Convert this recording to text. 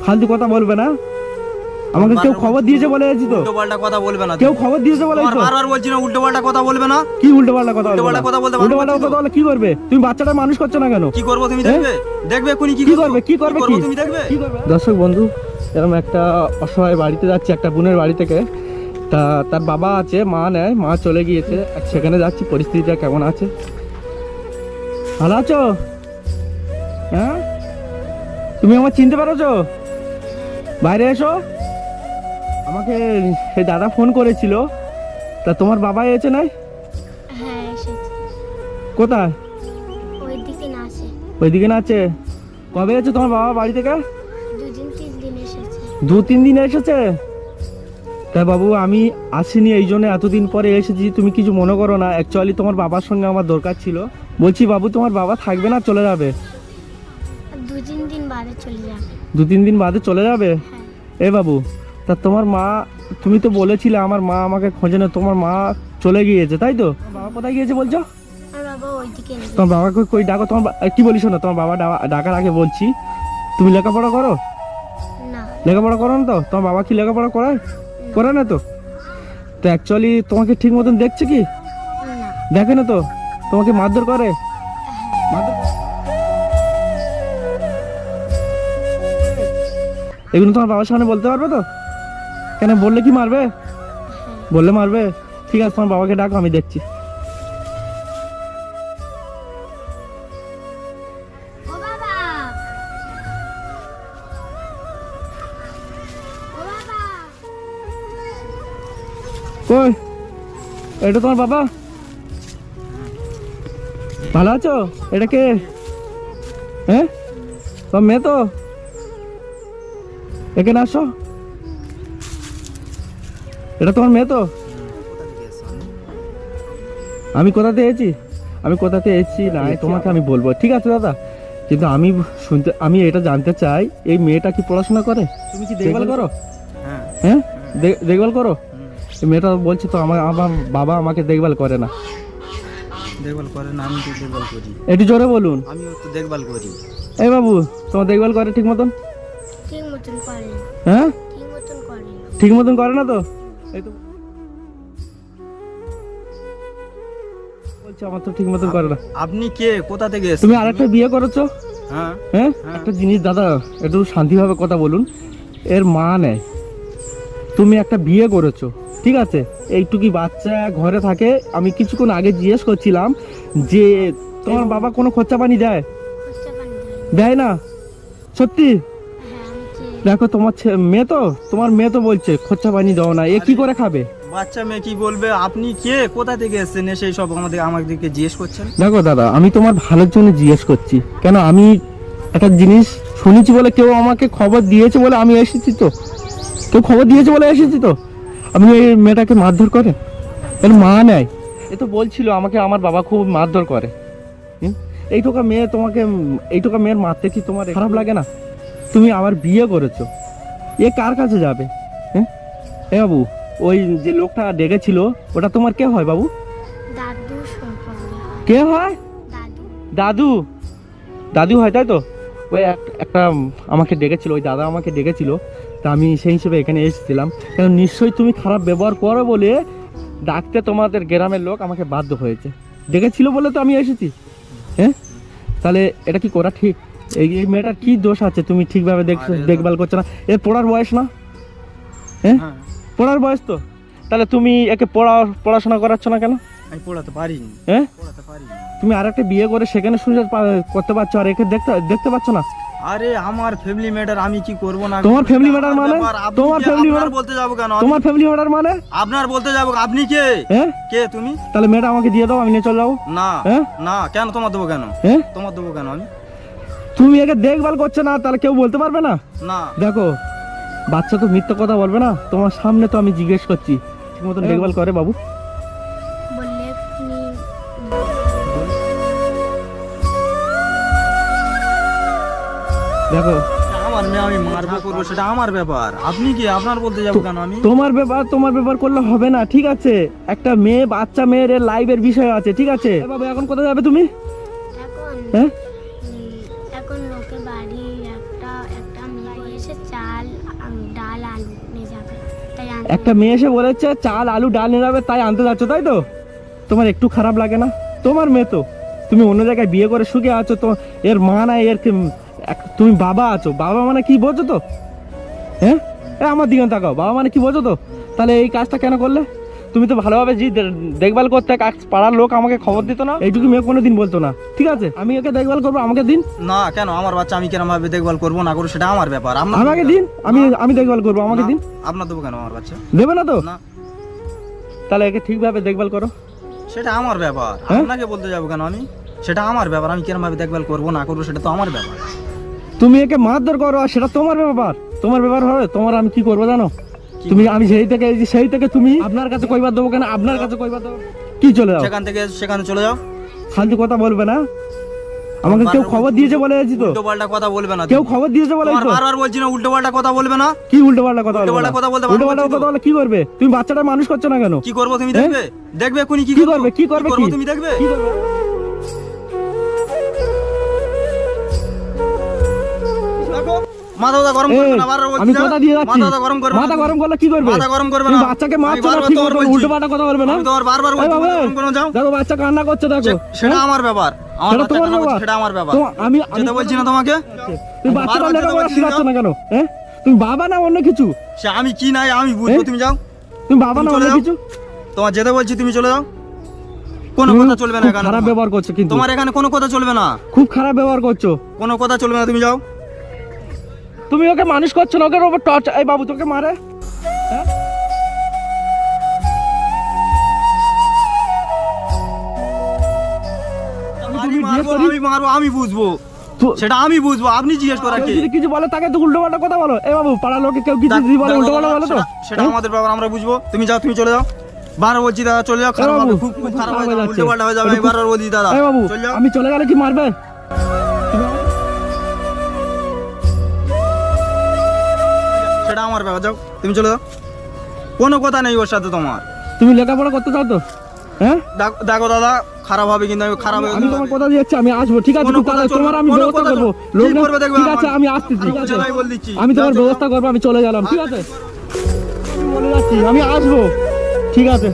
ফালতু কথা বলবে না। আমাকে কেউ খবর দিয়েছে বলে আছি তো। উল্টো পাল্টা কথা বলবে না। কেউ খবর দিয়েছে বলে তো। বারবার বলছি না উল্টো পাল্টা কথা বলবে না। কি উল্টো পাল্টা কথা বলবে? উল্টো পাল্টা কথা বলতে উল্টো পাল্টা কথা বলে কি করবে? তুমি বাচ্চাটা মানুষ করছো না কেন? কি করবো তুমি দেখবে? দেখবে এখনই কি করবে? কি করবে? কি তুমি দেখবে? দর্শক বন্ধু, এরকম একটা অসহায় বাড়িতে যাচ্ছি, একটা বোনের বাড়ি থেকে। তা তার বাবা আছে, মা নেয়, মা চলে গিয়েছে, সেখানে যাচ্ছি। পরিস্থিতিটা কেমন আছে? ভালো আছো? হ্যাঁ, তুমি আমার চিনতে পারছো? বাইরে এসো। আমাকে সেই দাদা ফোন করেছিল। তা তোমার বাবা এসেছে নাই? হ্যাঁ এসেছে। কোথায়? ওইদিকে না আছে। ওইদিকে না আছে? কবে এসেছে তোমার বাবা বাড়ি থেকে? 2-3 দিন এসেছে। 2-3 দিন এসেছে? তা বাবু আমি আসিনি, এই জন্য এতদিন পরে এসেছি। তুমি কিছু মনে করো না, অ্যাকচুয়ালি তোমার বাবার সঙ্গে আমার দরকার ছিল। বলছি বাবু, তোমার বাবা থাকবে না চলে যাবে? 2-3 দিন বাদে চলে যাবে। 2-3 দিন বাদে চলে যাবে? হ্যাঁ। এ বাবু, তা তোমার মা, তুমি তো বলেছিলে আমার মা আমাকে খোঁজে না, তোমার মা চলে গিয়েছে তাই তো? বাবা কোথায় গিয়েছে বলছো? আর বাবা ওইদিকে নেই। তোমার বাবাকে কই ডাকো। তোমার কি বলিস না, তোমার বাবা ডাকার আগে বলছি, তুমি লেখাপড়া করো? না। লেখাপড়া করো না তো? তোমার বাবা কি লেখাপড়া করে না তো? তো অ্যাকচুয়ালি তোমাকে ঠিক মতন দেখছে কি? না। দেখে না তো? তোমাকে মারধর করে? মারধর এগুলো তোমার বাবার সামনে বলতে পারবে তো? কেন বললে কি মারবে? বললে মারবে? ঠিক আছে, তোমার বাবাকে ডাকো, আমি দেখছি। ও বাবা, ও বাবা। কই, এটা তোমার বাবা? ভালো আছো? এটা কে? হ্যাঁ, তোমার মেয়ে তো? এখানে আসো। এটা তোমার মেয়ে তো? আমি কোথাতে এসেছি? আমি কোথাতে এসেছি না তোমাকে আমি বলবো, ঠিক আছে দাদা? কিন্তু আমি এটা জানতে চাই, এই মেয়েটা কি পড়াশোনা করে? তুমি কি দেখভাল করো? হ্যাঁ হ্যাঁ, দেখভাল করো? এই মেয়েটা বলছে তো আমার বাবা আমাকে দেখভাল করে না। দেখভাল করে না? আমি তো দেখভাল করি। একটু জোরে বলুন। আমিও তো দেখভাল করি। এই বাবু, তোমার দেখভাল করে ঠিক মতন? ঠিক মতন করে না। হ্যাঁ, ঠিক মতন করে না। ঠিক মতন করে না তো? এই তো বলছে আমার তো ঠিক মতন করে না। আপনি কে? কোথা থেকে এসেছেন? তুমি আরেকটা বিয়ে করেছো? হ্যাঁ হ্যাঁ, একটা জিনিস দাদা, একটু শান্তিভাবে কথা বলুন। এর মা নেই, তুমি একটা বিয়ে করেছো, ঠিক আছে? এইটুকি বাচ্চা ঘরে থাকে। আমি কিছুক্ষণ আগে জিজ্ঞেস করছিলাম যে তোমার বাবা কোনো খরচা পানি দেয়? খরচা পানি দেয় না? সত্যি? হ্যাঁ আমি দেখো তোমার মেয়ে তো, তোমার মেয়ে তো বলছে খরচা পানি দাও না, এ কি করে খাবে? বাচ্চা মেয়ে কি বলবে? আপনি কে? কোথা থেকে এসেছেন? এসে সব আমাদেরকে জিজ্ঞেস করছেন? দেখো দাদা, আমি তোমার ভালোর জন্য জিজ্ঞেস করছি। কেন, আমি একটা জিনিস শুনেছি বলে, কেউ আমাকে খবর দিয়েছে বলে আমি এসেছি তো। কেউ খবর দিয়েছে বলে এসেছি তো। আপনি এই মেয়েটাকে মারধর করেন? এর মা নেয়। এ তো বলছিল আমাকে আমার বাবা খুব মারধর করে। এইটুকা মেয়ে তোমাকে, এইটুকা মেয়ের মারতে কি তোমার খারাপ লাগে না? তুমি আবার বিয়ে করেছো, এ কার কাছে যাবে? হ্যাঁ, এ বাবু, ওই যে লোকটা ডেকেছিল ওটা তোমার কে হয় বাবু? দাদু সম্পর্কে হয়। কে হয়? দাদু। দাদু? দাদু হয় তাই তো? ওই একটা আমাকে ডেকেছিল, ওই দাদা আমাকে ডেকেছিল, তা আমি সেই হিসেবে এখানে এসেছিলাম। কেন, নিশ্চয়ই তুমি খারাপ ব্যবহার করো বলে ডাকতে তোমাদের গ্রামের লোক আমাকে বাধ্য হয়েছে। ডেকেছিল বলে তো আমি এসেছি। হ্যাঁ, তাহলে এটা কি করা ঠিক? এই মেয়েটার কি দোষ আছে? তুমি ঠিকভাবে দেখভাল করছো না। এর পড়ার বয়স না? হ্যাঁ, পড়ার বয়স তো। তাহলে তুমি একে পড়াশোনা করাচ্ছ না কেন? আমি পড়াতে পারিনি। হ্যাঁ, পড়াতে পারিনি। তুমি আরেকটা বিয়ে করে সেখানে সুযোগ করতে পারছো, আর একে দেখতে পাচ্ছ না? আরে আমার ফ্যামিলি ম্যাটার, আমি কি করব না? তোমার ফ্যামিলি ম্যাটার মানে? তোমার ফ্যামিলি ম্যাটার বলতে যাব কেন? তোমার ফ্যামিলি ম্যাটার মানে আপনার বলতে যাব? আপনি কে? হ্যাঁ, কে তুমি? তাহলে মেয়েটা আমাকে দিয়ে দাও, আমি নিয়ে চলে যাবো। না হ্যাঁ, না, কেন তোমার দেবো? কেন হ্যাঁ, তোমার দেবো কেন? আমি তুমি একে দেখভাল করছো না, তাহলে কেউ বলতে পারবে না? না। দেখো, বাচ্চা তো মিথ্যা কথা বলবে না। তোমার সামনে তো আমি জিজ্ঞেস করছি, ঠিক মতন দেখভাল করে বাবু? বললে আপনি দেখো, আমার মেয়ে আমি মারবো করবো সেটা আমার ব্যাপার। আপনি কি? আপনার বলতে যাবো কেন? আমি তোমার ব্যাপার করলে হবে না, ঠিক আছে? একটা মেয়ে, বাচ্চা মেয়ের লাইভের বিষয় আছে, ঠিক আছে? বাবু, এখন কোথায় যাবে তুমি? এখন হ্যাঁ, এখন লোকে বাড়ি একটা মেয়ে চাল ডাল আলু নিয়ে যাবে তাই আনতে একটা মেয়ে এসে বলেছে চাল আলু ডাল নিয়ে যাবে তাই আনতে যাচ্ছ, তাই তো? তোমার একটু খারাপ লাগে না? তোমার মেয়ে তো, তুমি অন্য জায়গায় বিয়ে করে সুখে আছো তো, এর মা না এর তুমি বাবা আছো, বাবা মানে কি বোঝো তো? হ্যাঁ, আমার দিকে তাকাও, বাবা মানে কি বোঝো তো? তাহলে এই কাজটা কেন করলে? তুমি তো ভালোভাবে দেখভাল করতে, পাড়ার লোক আমাকে খবর দিত না, এইটুকু মেয়ে কোনোদিন বলতো না। ঠিক আছে, আমি একে দেখভাল করবো, আমাকে দিন। না কেন আমার বাচ্চা আমি কেরম ভাবে দেখভাল করবো না করবো সেটা আমার ব্যাপার। আমাকে দিন, আমি দেখভাল করবো, আমাকে দিন। আপনার দেবো কেন আমার বাচ্চা? দেবে না তো? না, তাহলে একে ঠিকভাবে দেখভাল করো। সেটা আমার ব্যাপার, হ্যাঁ? আপনাকে বলতে যাবো কেন আমি? সেটা আমার ব্যাপার, আমি কেরম ভাবে দেখভাল করবো না করবো সেটা তো আমার ব্যাপার। তুমি একে মারধর করো আর সেটা তোমার ব্যাপার, তোমার ব্যাপার হবে। তোমার আমি কি করবো জানো? তুমি আমি সেই থেকে তুমি আপনার কাছে কইবার দেবো কেন? আপনার কাছে কইবার দেবো কি? চলে যাও সেখানে চলে যাও। ফালতু কথা বলবে না। আমাকে কেউ খবর দিয়েছে বলে আছি তো? উল্টো পাল্টা কথা বলবে না। কেউ খবর দিয়েছে বলে তোমার তো? বারবার বলছি না উল্টো পাল্টা কথা বলবে না। কি উল্টো পাল্টা কথা বলবে? উল্টোপাল্টা কথা বলতে উল্টো বারণ পাল্টা করছি তো। কথা বলে কি করবে? তুমি বাচ্চাটা মানুষ করছো না কেন? কি করবো তুমি হ্যাঁ? দেখবে? দেখবে এখনই কি কি করবো? করবে? কি করবে? করবো কি তুমি দেখবে? কি করবে? দেখো, মাথা গরম করবে না, বারবার বলছি আমি না। কথা দিয়ে যাচ্ছি, মাথা গরম করবে না। মাথা গরম করলে কি করবে? মাথা গরম করবে তুমি না। বাচ্চাকে আমি মারছো না, বারবার ঠিক তোমার মতো বলছি। উল্টো পাল্টা কথা বলবে না। আমি তোমার বারবার এই বলছি, বাবা, মাথা গরম করে যাও। দেখো বাচ্চা কান্না করছে, দেখো। সেটা হ্যাঁ? আমার ব্যাপার, আমার সেটা বাচ্চা তোমার কেন বলছে ব্যাপার। সেটা আমার ব্যাপার। আমি যেটা বলছি না তোমাকে, তুমি বাচ্চাটা বারবার যেটা লেখাপড়া বলছি শিখাচ্ছ না। না কেন? হ্যাঁ, তুমি বাবা না অন্য কিছু? সে আমি কি নাই আমি বুঝবো, এই? তুমি যাও। তুমি বাবা তুমি না চলে অন্য যাও। কিছু? তোমার যেতে বলছি তুমি চলে যাও। কোনো তুমি কথা চলবে না খুব এখানে। খারাপ ব্যবহার করছো কিন্তু, তোমার এখানে কোনো কথা চলবে না, খুব খারাপ ব্যবহার করছো। কোনো কথা চলবে না, তুমি যাও। তুমি ওকে মানুষ করছো না, ওকে ওপর টর্চ। এই বাবু তোকে মারে? হ্যাঁ? আমি তুমি জিজ্ঞেস মারবো, করি? আমি মারবো, আমি বুঝবো, তো- সেটা আমি বুঝবো, আপনি জিজ্ঞেস করা কেউ কি? যদি কিছু বলে তাকে তো উল্টো পাল্টা কথা বলো। এ বাবু, পাড়ার লোকে কেউ কিছু যদি বলে উল্টো পাল্টা বলো তো? সেটা হ্যাঁ? আমাদের ব্যাপার, আমরা বুঝবো। তুমি যাও, তুমি চলে যাও। বারবার বলছি দাদা চলে যাও, খারাপ বাবু, হবে, খুব খুব খারাপ হয়ে যাবে, উল্টো পাল্টা হয়ে যাবে। আমি বারবার বলছি দাদা এই বাবু, চলে যাও। আমি চলে গেলে কি মারবে? সেটা আমার ব্যাপার, যাও তুমি চলে যাও। কোনো কথা নেই ওর সাথে তোমার। তুমি লেখাপড়া করতে চাও তো? হ্যাঁ, দেখো দাদা, খারাপ হবে কিন্তু, আমি খারাপ হয়ে আমি তোমার কথা দিচ্ছি, আমি আসবো। ঠিক আছে, কোনো খুব কথা তাড়াতাড়ি চলবে তোমার না, আমি কোনো ব্যবস্থা কথা করবো। চলবে না। লোক কি করবে দেখবে ঠিক আছে, আমার? আমি আসতেছি। ঠিক আমি আছে, চলে যাই বলে দিচ্ছি। আমি তোমার যাও, চলে যাও। ব্যবস্থা করবো, আমি চলে গেলাম। ঠিক আছে, আমি বলে যাচ্ছি, আমি আসবো। ঠিক আছে।